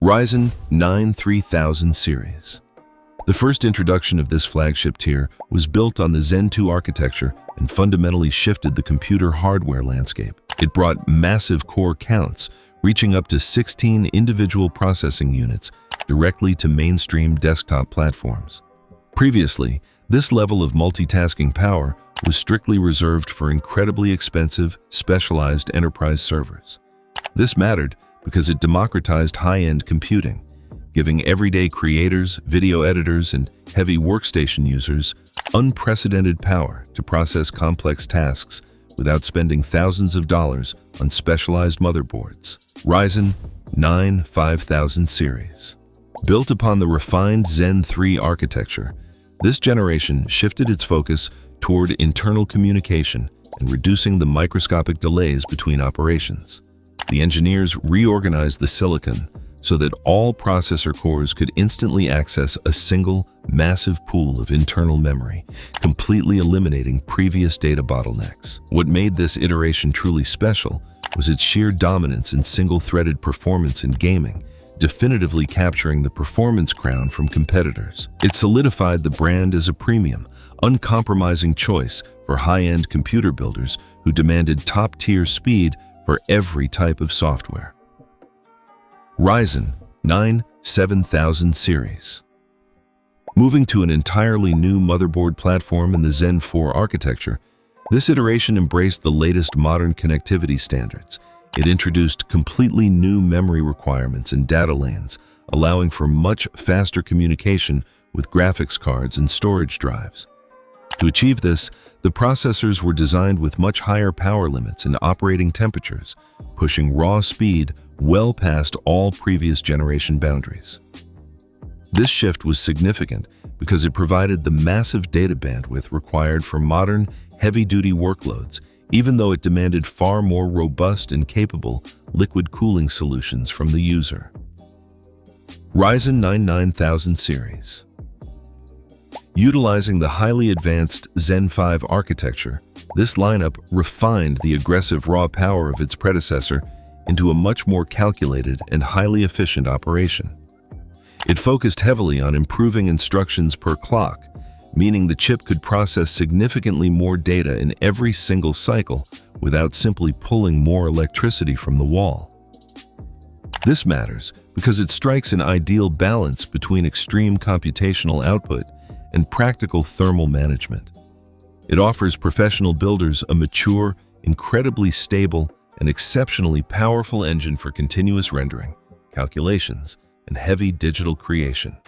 Ryzen 9 3000 series. The first introduction of this flagship tier was built on the Zen 2 architecture and fundamentally shifted the computer hardware landscape. It brought massive core counts, reaching up to 16 individual processing units directly to mainstream desktop platforms. Previously, this level of multitasking power was strictly reserved for incredibly expensive, specialized enterprise servers. This mattered because it democratized high-end computing, giving everyday creators, video editors, and heavy workstation users unprecedented power to process complex tasks without spending thousands of dollars on specialized motherboards. Ryzen 9 5000 series. Built upon the refined Zen 3 architecture, this generation shifted its focus toward internal communication and reducing the microscopic delays between operations. The engineers reorganized the silicon so that all processor cores could instantly access a single, massive pool of internal memory, completely eliminating previous data bottlenecks. What made this iteration truly special was its sheer dominance in single-threaded performance in gaming, definitively capturing the performance crown from competitors. It solidified the brand as a premium, uncompromising choice for high-end computer builders who demanded top-tier speed for every type of software. Ryzen 9 7000 series. Moving to an entirely new motherboard platform in the Zen 4 architecture, this iteration embraced the latest modern connectivity standards. It introduced completely new memory requirements and data lanes, allowing for much faster communication with graphics cards and storage drives. To achieve this, the processors were designed with much higher power limits and operating temperatures, pushing raw speed well past all previous generation boundaries. This shift was significant because it provided the massive data bandwidth required for modern, heavy-duty workloads, even though it demanded far more robust and capable liquid cooling solutions from the user. Ryzen 9 9000 series. Utilizing the highly advanced Zen 5 architecture, this lineup refined the aggressive raw power of its predecessor into a much more calculated and highly efficient operation. It focused heavily on improving instructions per clock, meaning the chip could process significantly more data in every single cycle without simply pulling more electricity from the wall. This matters because it strikes an ideal balance between extreme computational output and practical thermal management. It offers professional builders a mature, incredibly stable, and exceptionally powerful engine for continuous rendering, calculations, and heavy digital creation.